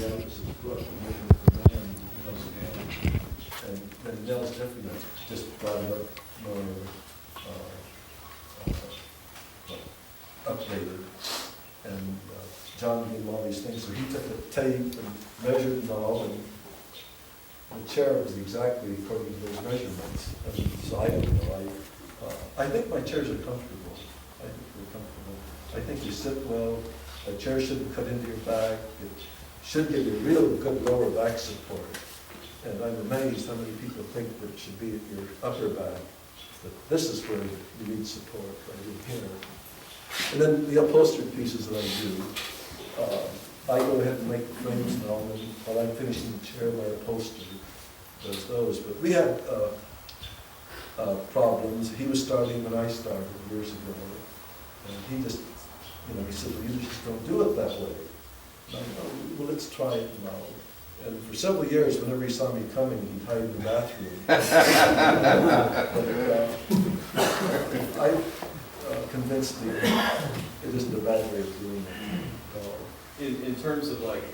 Douglas's book, Measurement for Man, and Nels Jeffrey just brought it up more updated. And John gave him all these things, so he took a tape and measured and all, and the chair was exactly according to those measurements. And so I don't know, I think my chairs are comfortable. I think they're comfortable. I think you sit well. A chair shouldn't cut into your back. It should give you real good lower back support. And I'm amazed how many people think that it should be at your upper back. But this is where you need support, right in here. And then the upholstered pieces that I do, I go ahead and make the frames now, and then while I'm finishing the chair, my upholsterer does those. But we had problems. He was starting when I started years ago, and he just, he said, well, you just don't do it that way. And I go, well, let's try it now. And for several years, whenever he saw me coming, he'd hide in the bathroom. But I convinced him it isn't a bad way of doing it. In terms of like,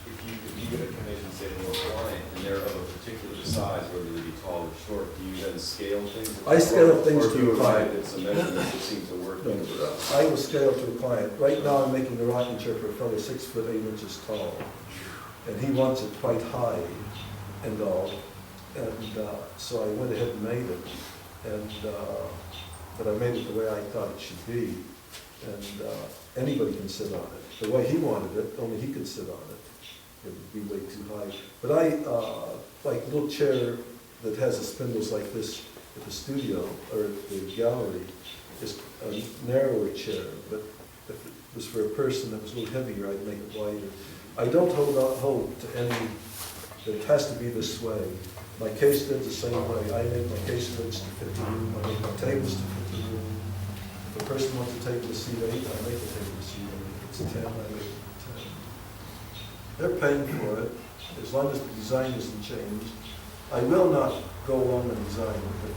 if you get a commission, say, to a client, and they're of a particular size, whether they be tall or short, do you then scale things? I scale things to to a client. It's a measurement that seems to work. I will scale to a client. Right now, I'm making a rocking chair for a fellow 6 foot 8 inches tall, and he wants it quite high and all. And so I went ahead and made it, and but I made it the way I thought it should be. And anybody can sit on it. The way he wanted it, only he could sit on it. It would be way too high. But I like a little chair that has the spindles like this at the studio or at the gallery is a narrower chair. But if it was for a person that was a little heavier, I'd make it wider. I don't hold to any, it has to be this way. My case lids the same way. I make my case lids to fit the room. I make my tables to fit the room. If a person wants a table to seat 8, I make a table to seat 8. If it's 10, I make it 10. They're paying for it, as long as the design isn't changed. I will not go along and design it. If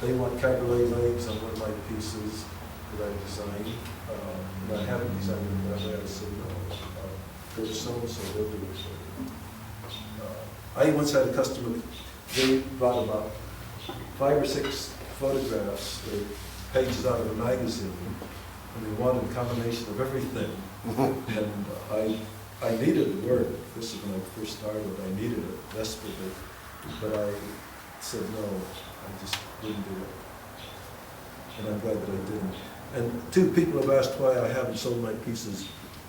they want cabaret legs on one of my pieces that I designed, and I haven't designed them that way, I say no. Go to so-and-so, they'll do it for you. I once had a customer, they brought about 5 or 6 photographs, pages out of a magazine, and they wanted a combination of everything. And I needed the work. This is when I first started. I needed it desperately, but I said no. I just didn't do it, and I'm glad that I didn't. And 2 people have asked why I haven't sold my pieces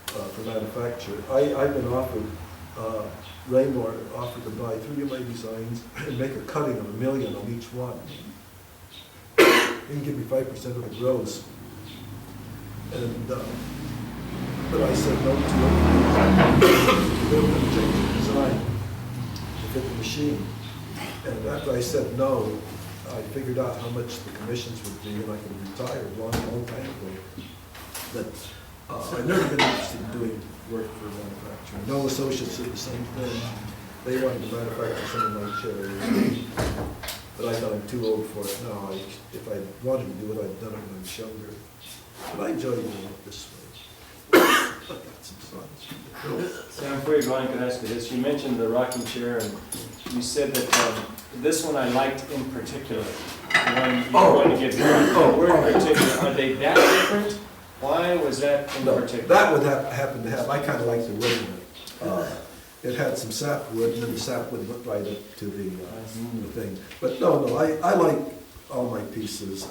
for manufacture. I've been offered. Raymore offered to buy 3 of my designs and make a cutting of $1 million on each one. He can give me 5% of the gross. And but I said no to it. They were going to change the design to fit the machine. And after I said no, I figured out how much the commissions would be, and I could retire a long time ago. But I've never been interested in doing work for a manufacturer. No associates did the same thing. They wanted to manufacture some of my chairs, but I thought I'm too old for it now. If I wanted to do it, I'd done it when I was younger. But I enjoy doing it this way. I got some fun. Sam, before you go on, I could ask you this. You mentioned the rocking chair, and you said that this one I liked in particular. The one you're going to get where in particular? Are they that different? Why was that in particular? That would happen to have. I kind of like the wood in it. It had some sapwood, and then the sapwood went right up to the thing. But no, I like all my pieces.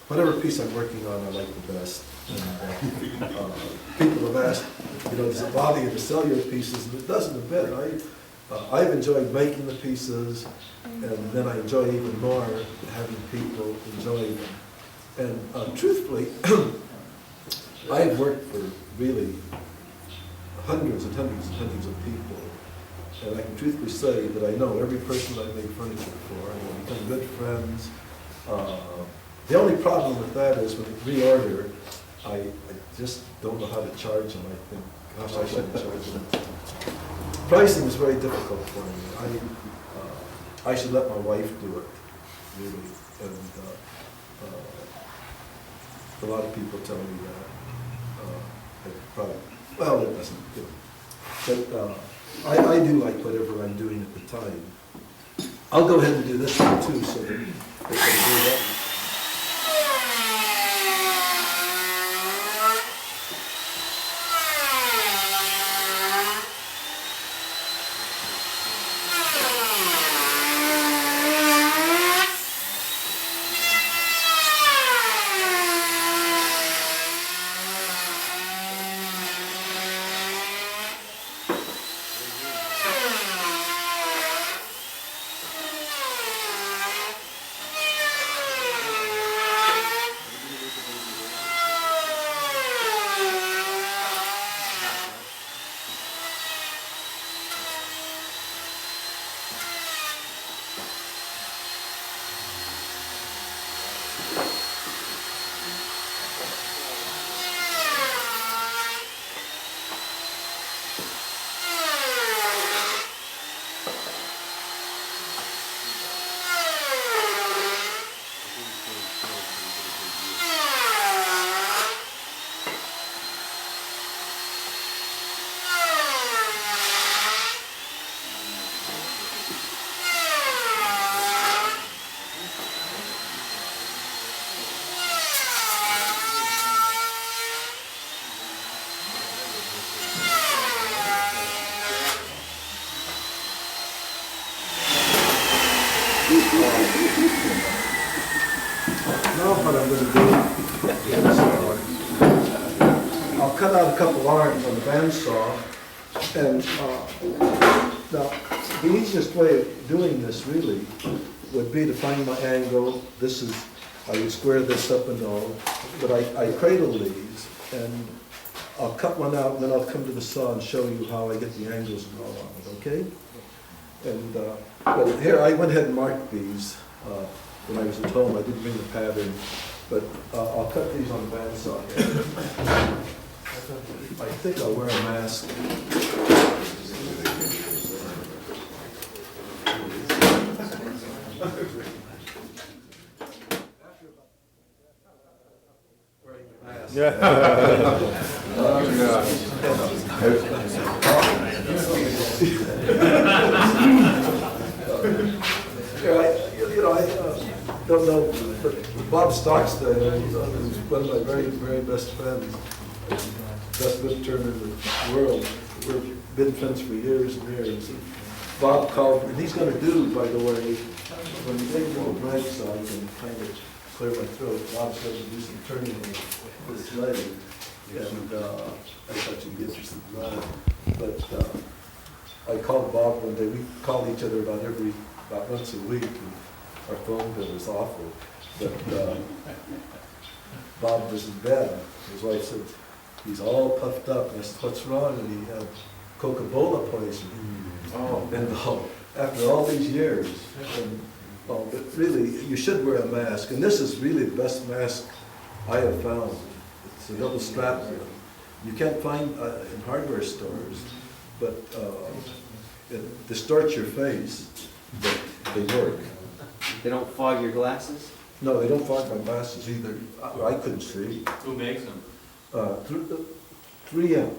Whatever piece I'm working on, I like the best. And, people have asked, does it bother you to sell your pieces? And it doesn't a bit. I've enjoyed making the pieces, and then I enjoy even more having people enjoy them. And truthfully, I've worked for really hundreds and hundreds and hundreds of people, and I can truthfully say that I know every person I make furniture for, and we've become good friends. The only problem with that is when we reorder, I just don't know how to charge them. I think, gosh, I shouldn't charge them. Pricing is very difficult for me. I should let my wife do it, really. And a lot of people tell me that. It probably, well, it doesn't. But I do like whatever I'm doing at the time. I'll go ahead and do this one too, so that they can do that. Now what I'm going to do, I'll cut out a couple arms on the bandsaw, and now the easiest way of doing this really would be to find my angle. This is, I would square this up and all, but I cradle these, and I'll cut one out, and then I'll come to the saw and show you how I get the angles and all on it, okay? And but here, I went ahead and marked these when I was at home. I didn't bring the pattern, but I'll cut these on the bandsaw. I think I'll wear a mask. I don't know, but Bob Stockstead is one of my very, very best friends, best wind turner in the world. We've been friends for years and years. And Bob called, and he's going to do, by the way, when you take a little break so I can kind of clear my throat, Bob's going to do some turning with his leg, and I thought you'd be interested in that. But I called Bob one day. We called each other about once a week, and our phone bill was awful. But Bob was in bed. His wife said, he's all puffed up. And I said, what's wrong? And he had Coca-Cola poisoning. Oh. And after all these years, but really, you should wear a mask. And this is really the best mask I have found. It's a double strap. You can't find in hardware stores, but it distorts your face, but they work. They don't fog your glasses? No, they don't fog my glasses either. I couldn't see. Who makes them? 3M.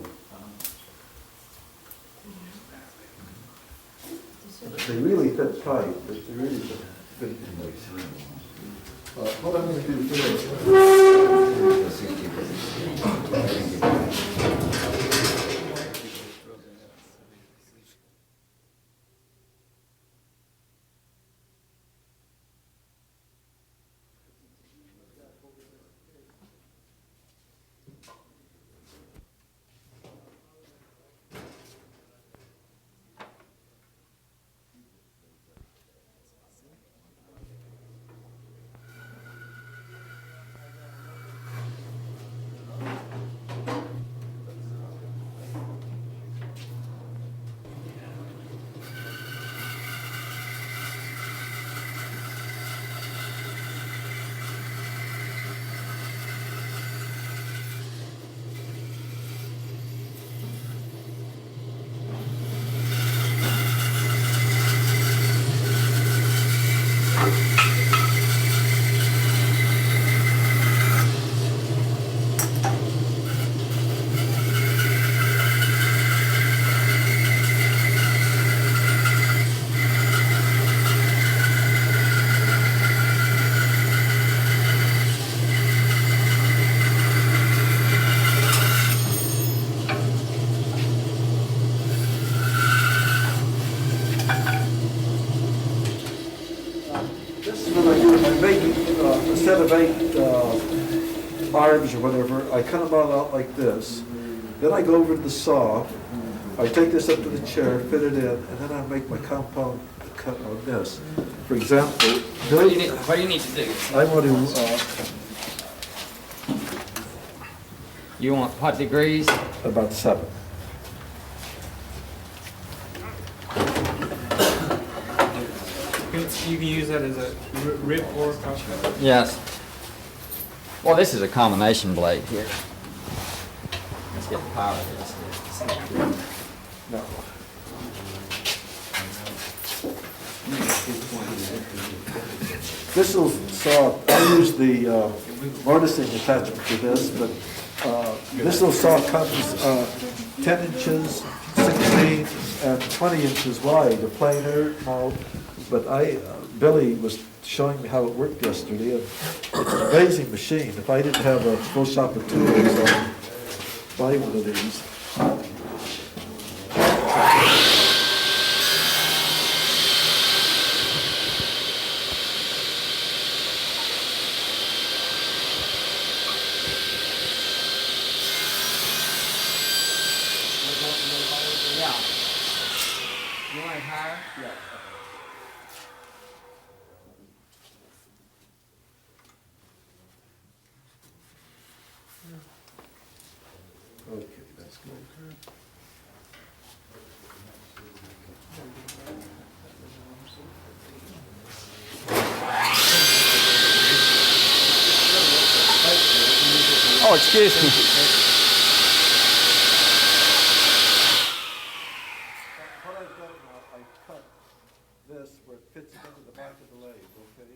They really fit tight, but they really fit. What I'm going to do make arms or whatever, I cut them all out like this. Then I go over to the saw, I take this up to the chair, fit it in, and then I make my compound cut on this. For example, What do you need to do? I want to, You want what degrees? about 7. You can use that as a rip or cut. Yes. Well, this is a combination blade here. Let's get the power of this. No. This will saw, I use the mortising attachment to this, but this little saw comes 10 inches, 16, and 20 inches wide, a planer now. But Billy was showing me how it worked yesterday, and it's an amazing machine. If I didn't have a full shop of tools, I'd buy one of these. Yeah. You want it higher? Yeah. Okay, that's good. Oh, excuse me. What I've done now, I cut this where it fits into the back of the leg, okay?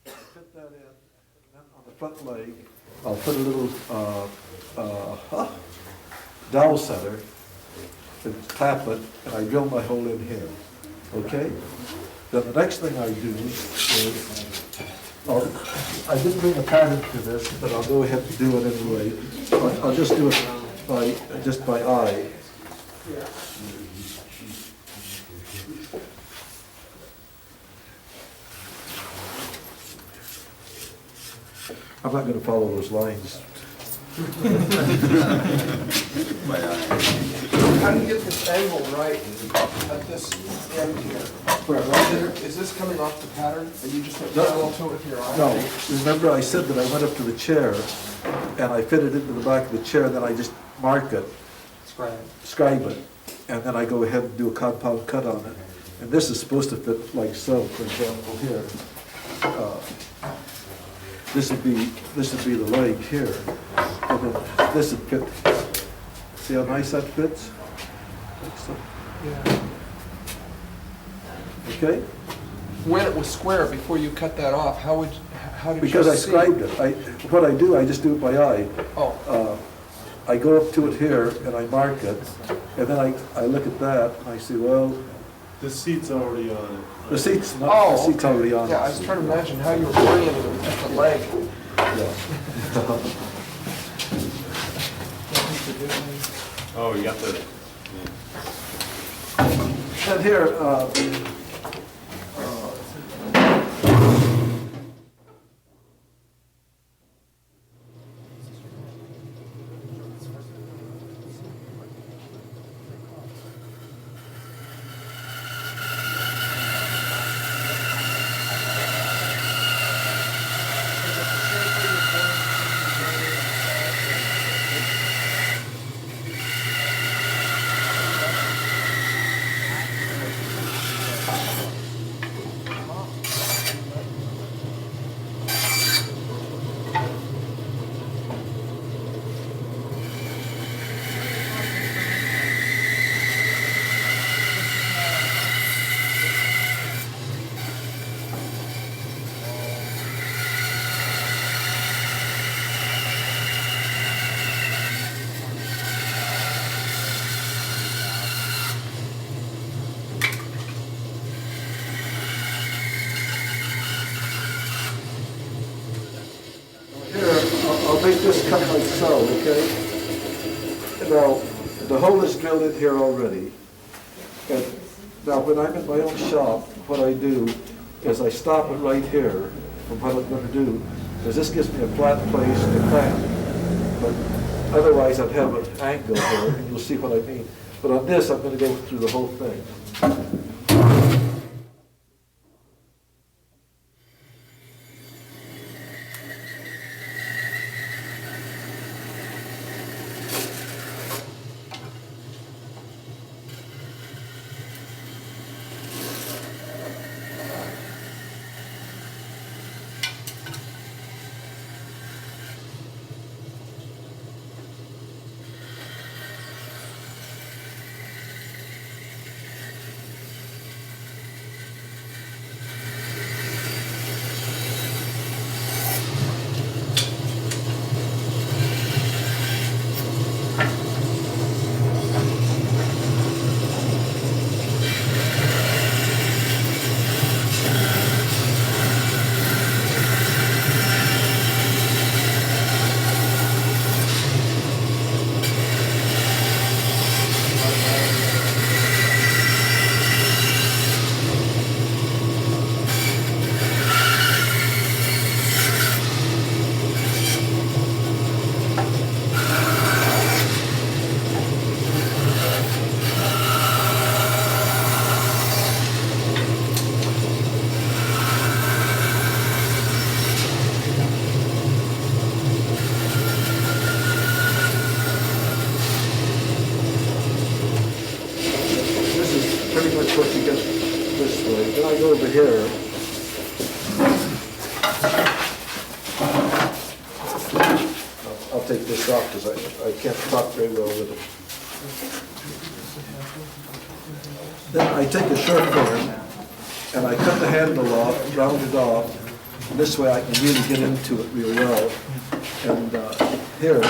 I fit that in, and then on the front leg, I'll put a little dowel center and tap it, and I drill my hole in here, okay? Then the next thing I do is, I didn't bring a pattern to this, but I'll go ahead and do it anyway. I'll just do it by eye. I'm not gonna follow those lines. How do you get this angle right at this end here? Is this coming off the pattern and you just put parallel to it with your eye? No, remember I said that I went up to the chair and I fit it into the back of the chair, then I just mark it, scribe it, and then I go ahead and do a compound cut on it. And this is supposed to fit like so, for example, here. This would be the leg here, and then this would fit. See how nice that fits? Like so. Yeah. Okay? When it was square, before you cut that off, how did you Because I see? scribed it. What I do, I just do it by eye. Oh, I go up to it here and I mark it, and then I look at that and I say, well, The seat's already on it. the seat's oh, not, the seat's okay. already on. Yeah, I was trying to imagine how you were orienting it with the leg. Yeah. Oh, you got the, And here, I'll make this cut like so, okay? Now, the hole is drilled in here already. And now, when I'm in my own shop, what I do is I stop it right here from what I'm gonna do, because this gives me a flat place to clamp. But otherwise, I'd have an angle here, and you'll see what I mean. But on this, I'm going to go through the whole thing. Pretty much what you get this way. Then I go over here. I'll take this off because I can't talk very well with it. Then I take a sharp form and I cut the handle off, round it off. And this way I can really get into it real well. And here.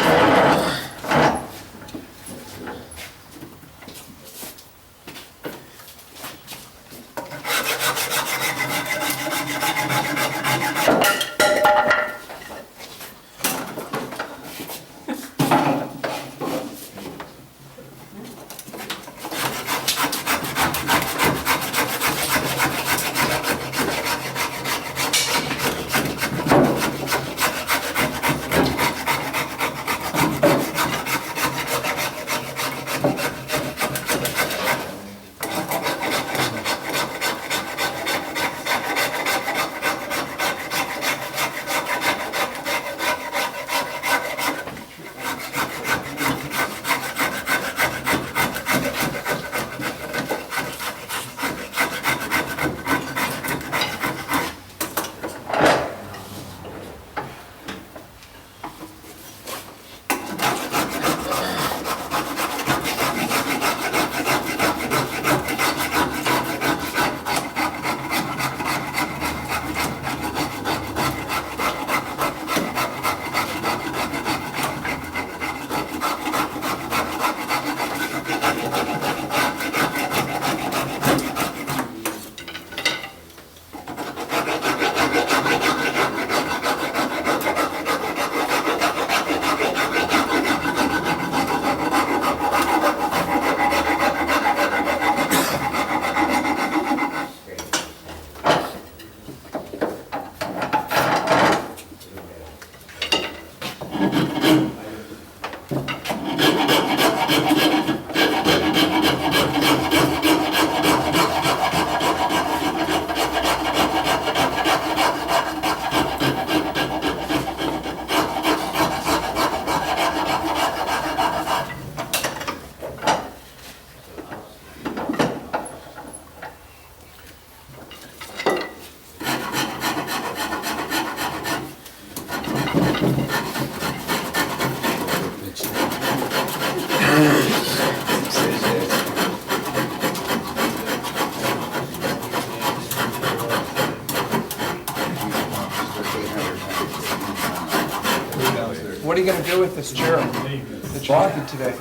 What are you gonna do with this chair that you wanted today?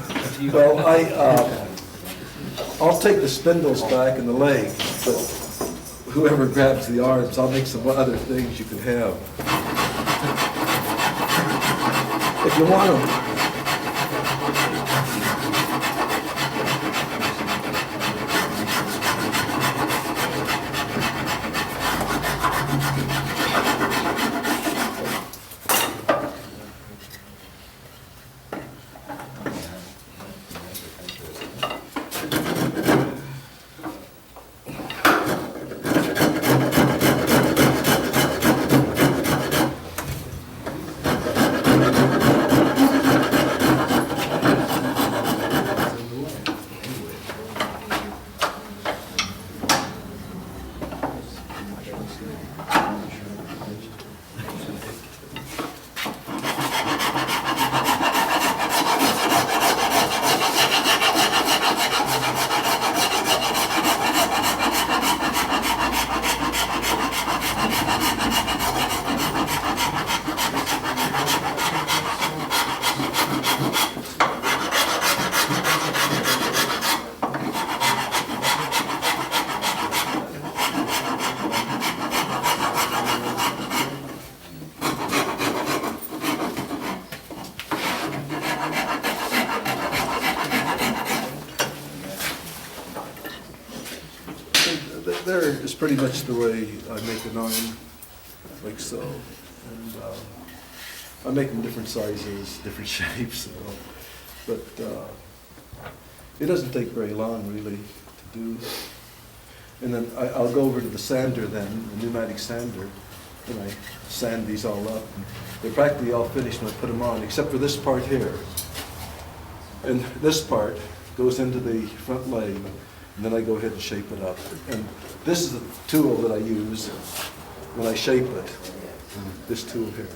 Well, I'll take the spindles back and the legs, but whoever grabs the arms, I'll make some other things you can have. If you want them. there is pretty much the way I make an iron, like so. And I make them different sizes, different shapes, you know. But it doesn't take very long, really, to do. And then I'll go over to the sander then, the pneumatic sander, and I sand these all up. They're practically all finished when I put them on, except for this part here. And this part goes into the front leg, and then I go ahead and shape it up. And this is the tool that I use when I shape it, this tool here.